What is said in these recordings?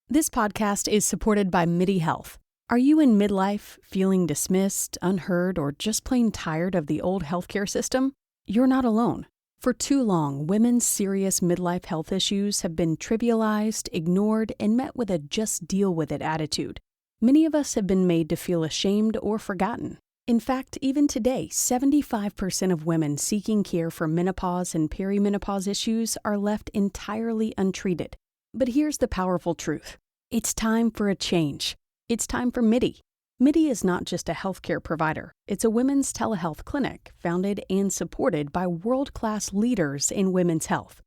This podcast is supported by MIDI Health. Are you in midlife, feeling dismissed, unheard, or just plain tired of the old healthcare system? You're not alone. For too long, women's serious midlife health issues have been trivialized, ignored, and met with a just deal with it attitude. Many of us have been made to feel ashamed or forgotten. In fact, even today, 75% of women seeking care for menopause and perimenopause issues are left entirely untreated. But here's the powerful truth. It's time for a change. It's time for MIDI. MIDI is not just a healthcare provider. It's a women's telehealth clinic founded and supported by world-class leaders in women's health.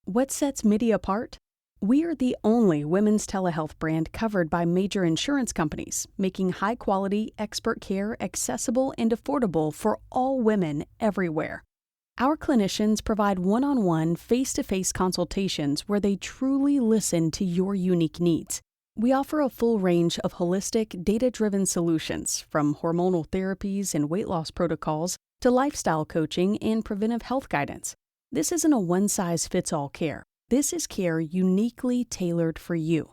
What sets MIDI apart? We are the only women's telehealth brand covered by major insurance companies, making high-quality, expert care accessible and affordable for all women everywhere. Our clinicians provide one-on-one, face-to-face consultations where they truly listen to your unique needs. We offer a full range of holistic, data-driven solutions, from hormonal therapies and weight loss protocols to lifestyle coaching and preventive health guidance. This isn't a one-size-fits-all care. This is care uniquely tailored for you.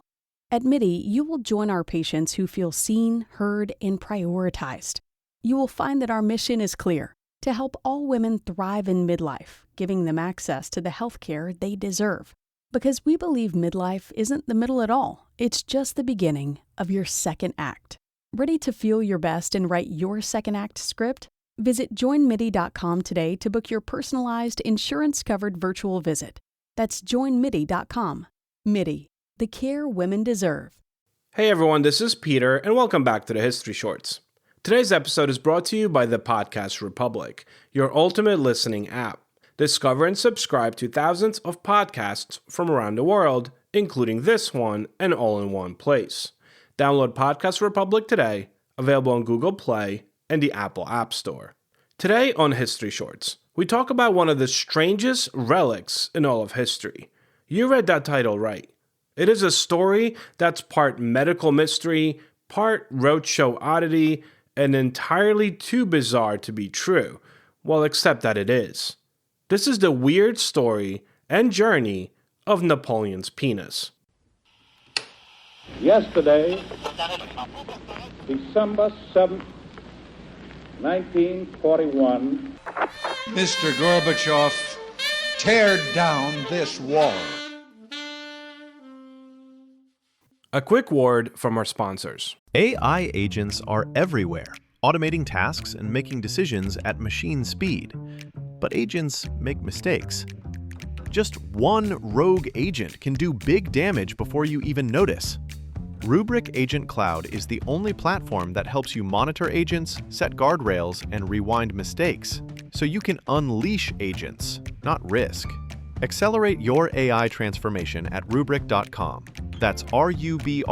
At MIDI, you will join our patients who feel seen, heard, and prioritized. You will find that our mission is clear: to help all women thrive in midlife, giving them access to the health care they deserve. Because we believe midlife isn't the middle at all. It's just the beginning of your second act. Ready to feel your best and write your second act script? Visit joinmidi.com today to book your personalized, insurance-covered virtual visit. That's joinmidi.com. MIDI, the care women deserve. Hey everyone, this is Peter, and welcome back to the History Shorts. Today's episode is brought to you by the Podcast Republic, your ultimate listening app. Discover and subscribe to thousands of podcasts from around the world, including this one, and all in one place. Download Podcast Republic today, available on Google Play and the Apple App Store. Today on History Shorts, we talk about one of the strangest relics in all of history. You read that title right. It is a story that's part medical mystery, part roadshow oddity, and entirely too bizarre to be true. Well, except that it is. This is the weird story and journey of Napoleon's penis. Yesterday, December 7th, 1941, Mr. Gorbachev, tear down this wall. A quick word from our sponsors. AI agents are everywhere, automating tasks and making decisions at machine speed. But agents make mistakes. Just one rogue agent can do big damage before you even notice. Rubrik Agent Cloud is the only platform that helps you monitor agents, set guardrails, and rewind mistakes, so you can unleash agents, not risk. Accelerate your AI transformation at Rubrik.com. That's RUBRIK.com.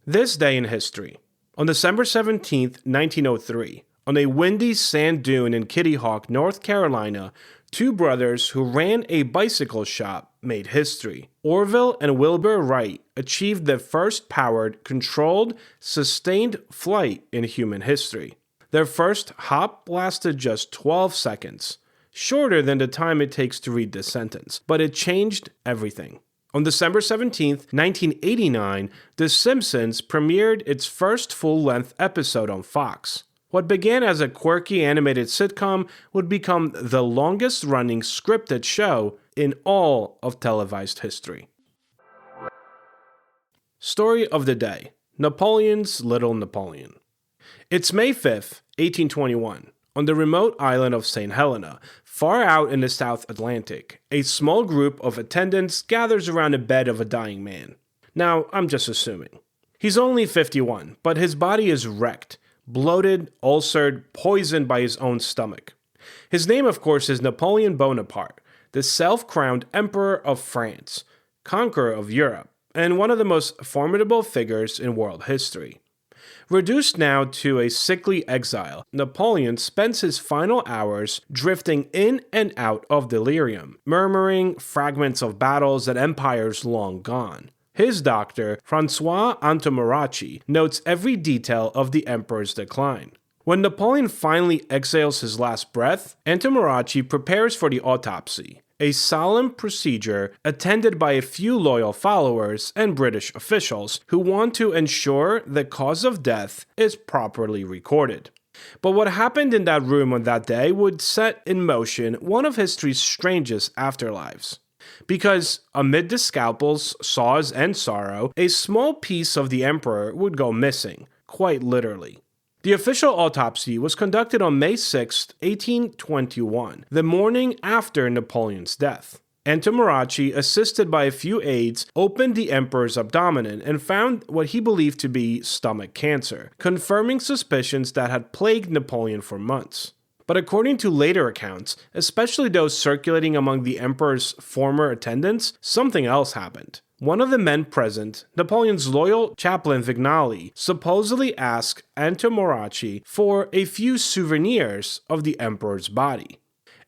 This day in history. On December 17th, 1903, on a windy sand dune in Kitty Hawk, North Carolina, two brothers who ran a bicycle shop made history. Orville and Wilbur Wright achieved the first powered, controlled, sustained flight in human history. Their first hop lasted just 12 seconds, shorter than the time it takes to read this sentence, but it changed everything. On December 17th, 1989, The Simpsons premiered its first full-length episode on Fox. What began as a quirky animated sitcom would become the longest-running scripted show in all of televised history. Story of the day: Napoleon's Little Napoleon. It's May 5th, 1821. On the remote island of St. Helena, far out in the South Atlantic, a small group of attendants gathers around the bed of a dying man. Now, I'm just assuming. He's only 51, but his body is wrecked, bloated, ulcered, poisoned by his own stomach. His name, of course, is Napoleon Bonaparte, the self-crowned Emperor of France, conqueror of Europe, and one of the most formidable figures in world history. Reduced now to a sickly exile, Napoleon spends his final hours drifting in and out of delirium, murmuring fragments of battles and empires long gone. His doctor, François Antommarchi, notes every detail of the emperor's decline. When Napoleon finally exhales his last breath, Antommarchi prepares for the autopsy, a solemn procedure attended by a few loyal followers and British officials who want to ensure the cause of death is properly recorded. But what happened in that room on that day would set in motion one of history's strangest afterlives. Because amid the scalpels, saws, and sorrow, a small piece of the emperor would go missing, quite literally. The official autopsy was conducted on May 6, 1821, the morning after Napoleon's death. Antommarchi, assisted by a few aides, opened the emperor's abdomen and found what he believed to be stomach cancer, confirming suspicions that had plagued Napoleon for months. But according to later accounts, especially those circulating among the emperor's former attendants, something else happened. One of the men present, Napoleon's loyal chaplain Vignali, supposedly asked Antommarchi for a few souvenirs of the emperor's body.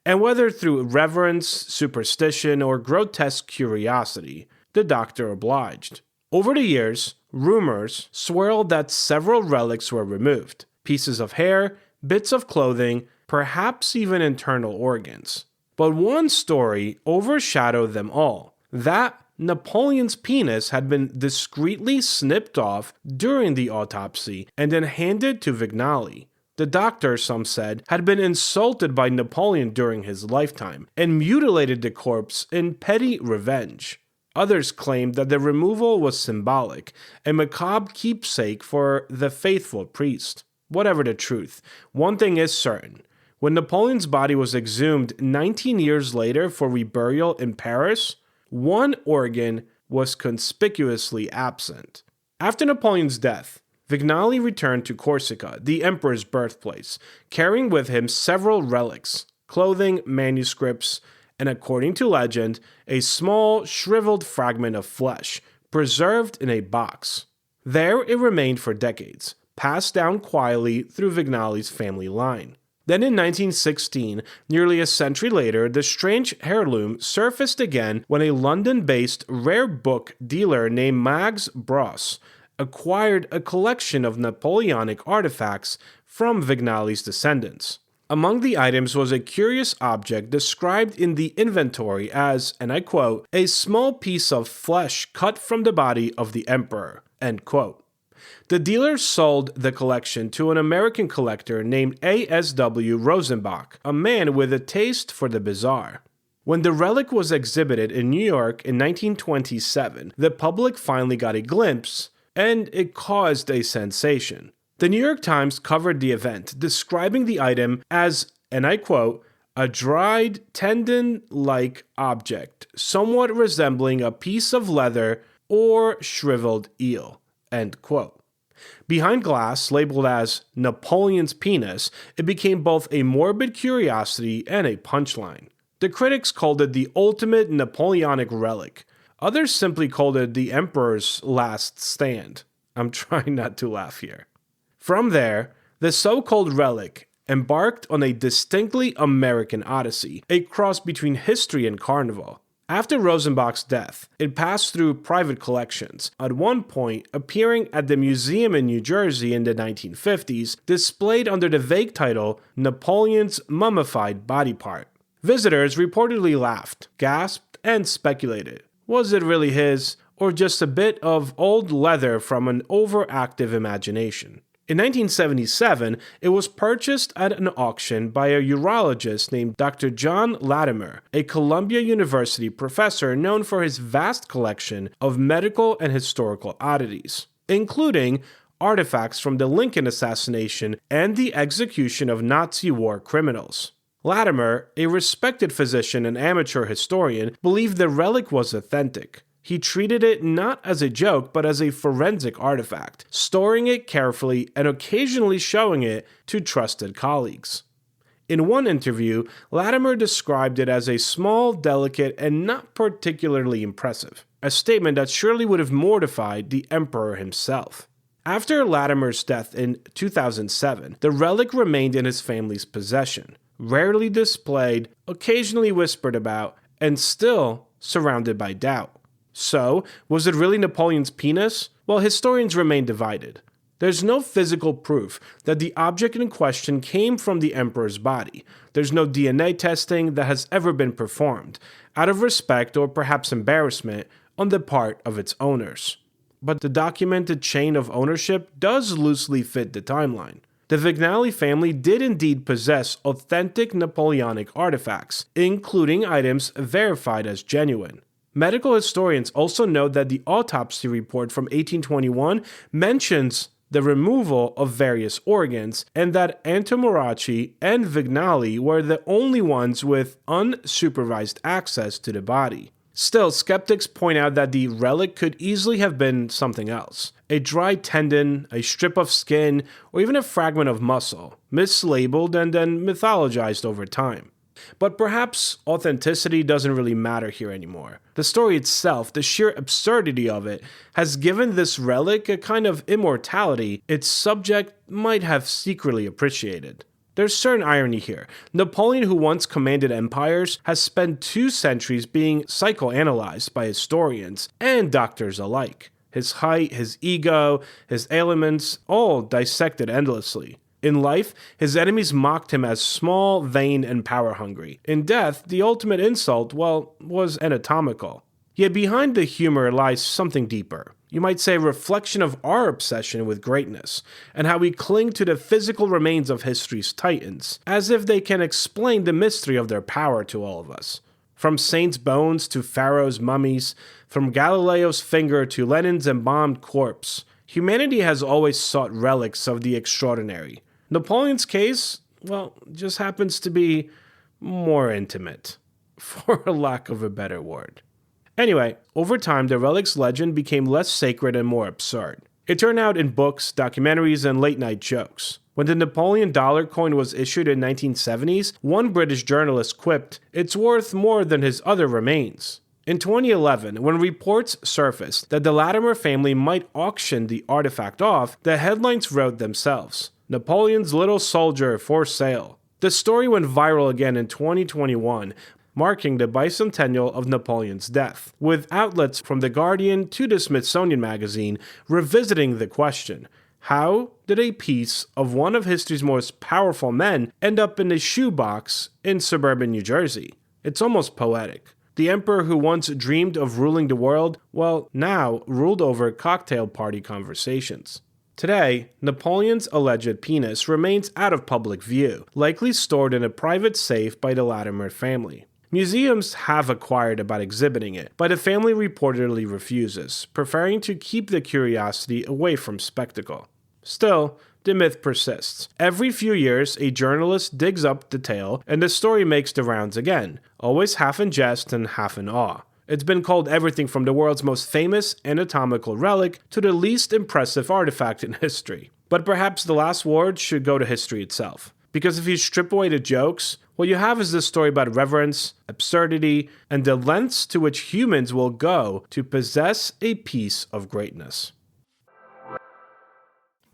And whether through reverence, superstition, or grotesque curiosity, the doctor obliged. Over the years, rumors swirled that several relics were removed: pieces of hair, bits of clothing, perhaps even internal organs. But one story overshadowed them all: that Napoleon's penis had been discreetly snipped off during the autopsy and then handed to Vignali. The doctor, some said, had been insulted by Napoleon during his lifetime and mutilated the corpse in petty revenge. Others claimed that the removal was symbolic, a macabre keepsake for the faithful priest. Whatever the truth, one thing is certain. When Napoleon's body was exhumed 19 years later for reburial in Paris, one organ was conspicuously absent. After Napoleon's death, Vignali returned to Corsica, the emperor's birthplace, carrying with him several relics, clothing, manuscripts, and according to legend, a small, shriveled fragment of flesh, preserved in a box. There it remained for decades, passed down quietly through Vignali's family line. Then in 1916, nearly a century later, the strange heirloom surfaced again when a London-based rare book dealer named Mags Bross acquired a collection of Napoleonic artifacts from Vignali's descendants. Among the items was a curious object described in the inventory as, and I quote, "a small piece of flesh cut from the body of the emperor," end quote. The dealer sold the collection to an American collector named A.S.W. Rosenbach, a man with a taste for the bizarre. When the relic was exhibited in New York in 1927, the public finally got a glimpse, and it caused a sensation. The New York Times covered the event, describing the item as, and I quote, "a dried, tendon-like object, somewhat resembling a piece of leather or shriveled eel," end quote. Behind glass, labeled as Napoleon's penis, it became both a morbid curiosity and a punchline. The critics called it the ultimate Napoleonic relic. Others simply called it the emperor's last stand. I'm trying not to laugh here. From there, the so-called relic embarked on a distinctly American odyssey, a cross between history and carnival. After Rosenbach's death, it passed through private collections, at one point appearing at the museum in New Jersey in the 1950s, displayed under the vague title Napoleon's Mummified Body Part. Visitors reportedly laughed, gasped, and speculated. Was it really his, or just a bit of old leather from an overactive imagination? In 1977, it was purchased at an auction by a urologist named Dr. John Latimer, a Columbia University professor known for his vast collection of medical and historical oddities, including artifacts from the Lincoln assassination and the execution of Nazi war criminals. Latimer, a respected physician and amateur historian, believed the relic was authentic. He treated it not as a joke, but as a forensic artifact, storing it carefully and occasionally showing it to trusted colleagues. In one interview, Latimer described it as a small, delicate, and not particularly impressive, a statement that surely would have mortified the emperor himself. After Latimer's death in 2007, the relic remained in his family's possession, rarely displayed, occasionally whispered about, and still surrounded by doubt. So, was it really Napoleon's penis? Well, historians remain divided. There's no physical proof that the object in question came from the emperor's body. There's no DNA testing that has ever been performed, out of respect or perhaps embarrassment on the part of its owners. But the documented chain of ownership does loosely fit the timeline. The Vignali family did indeed possess authentic Napoleonic artifacts, including items verified as genuine. Medical historians also note that the autopsy report from 1821 mentions the removal of various organs, and that Antomaracci and Vignali were the only ones with unsupervised access to the body. Still, skeptics point out that the relic could easily have been something else. A dry tendon, a strip of skin, or even a fragment of muscle, mislabeled and then mythologized over time. But perhaps authenticity doesn't really matter here anymore. The story itself, the sheer absurdity of it, has given this relic a kind of immortality its subject might have secretly appreciated. There's certain irony here. Napoleon, who once commanded empires, has spent 2 centuries being psychoanalyzed by historians and doctors alike. His height, his ego, his ailments, all dissected endlessly. In life, his enemies mocked him as small, vain, and power-hungry. In death, the ultimate insult, was anatomical. Yet behind the humor lies something deeper. You might say a reflection of our obsession with greatness, and how we cling to the physical remains of history's titans, as if they can explain the mystery of their power to all of us. From saints' bones to pharaohs' mummies, from Galileo's finger to Lenin's embalmed corpse, humanity has always sought relics of the extraordinary. Napoleon's case, just happens to be more intimate, for lack of a better word. Anyway, over time, the relic's legend became less sacred and more absurd. It turned out in books, documentaries, and late-night jokes. When the Napoleon dollar coin was issued in 1970s, one British journalist quipped, "It's worth more than his other remains." In 2011, when reports surfaced that the Latimer family might auction the artifact off, the headlines wrote themselves, "Napoleon's little soldier for sale." The story went viral again in 2021, marking the bicentennial of Napoleon's death, with outlets from The Guardian to the Smithsonian Magazine revisiting the question, how did a piece of one of history's most powerful men end up in a shoebox in suburban New Jersey? It's almost poetic. The emperor who once dreamed of ruling the world, now ruled over cocktail party conversations. Today, Napoleon's alleged penis remains out of public view, likely stored in a private safe by the Latimer family. Museums have inquired about exhibiting it, but the family reportedly refuses, preferring to keep the curiosity away from spectacle. Still, the myth persists. Every few years, a journalist digs up the tale, and the story makes the rounds again, always half in jest and half in awe. It's been called everything from the world's most famous anatomical relic to the least impressive artifact in history. But perhaps the last word should go to history itself. Because if you strip away the jokes, what you have is this story about reverence, absurdity, and the lengths to which humans will go to possess a piece of greatness.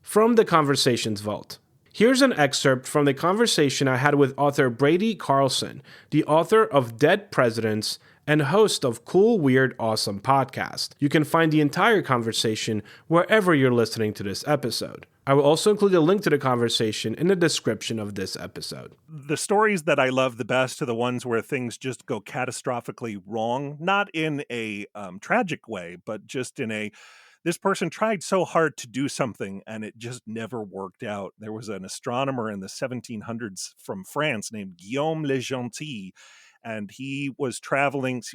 From the Conversations Vault. Here's an excerpt from the conversation I had with author Brady Carlson, the author of Dead Presidents and host of Cool, Weird, Awesome podcast. You can find the entire conversation wherever you're listening to this episode. I will also include a link to the conversation in the description of this episode. The stories that I love the best are the ones where things just go catastrophically wrong, not in a tragic way, but just in this person tried so hard to do something and it just never worked out. There was an astronomer in the 1700s from France named Guillaume Le Gentil, and he was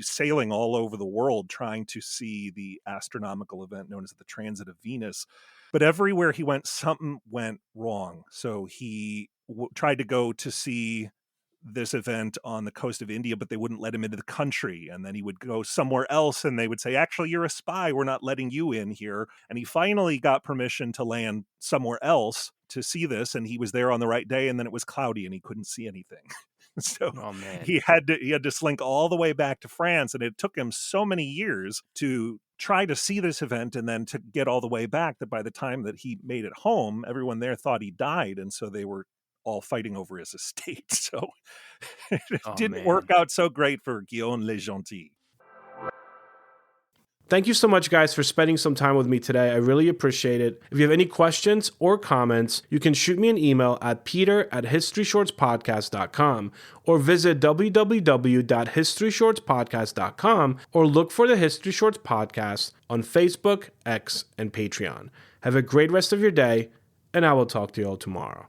sailing all over the world trying to see the astronomical event known as the Transit of Venus. But everywhere he went, something went wrong. So he tried to go to see this event on the coast of India, but they wouldn't let him into the country. And then he would go somewhere else and they would say, actually, you're a spy. We're not letting you in here. And he finally got permission to land somewhere else to see this. And he was there on the right day. And then it was cloudy and he couldn't see anything. So he had to slink all the way back to France. And it took him so many years to try to see this event and then to get all the way back that by the time that he made it home, everyone there thought he died. And so they were all fighting over his estate. So it didn't work out so great for Guillaume Le Gentil. Thank you so much, guys, for spending some time with me today. I really appreciate it. If you have any questions or comments, you can shoot me an email at peter@historyshortspodcast.com or visit www.historyshortspodcast.com or look for the History Shorts Podcast on Facebook, X, and Patreon. Have a great rest of your day, and I will talk to you all tomorrow.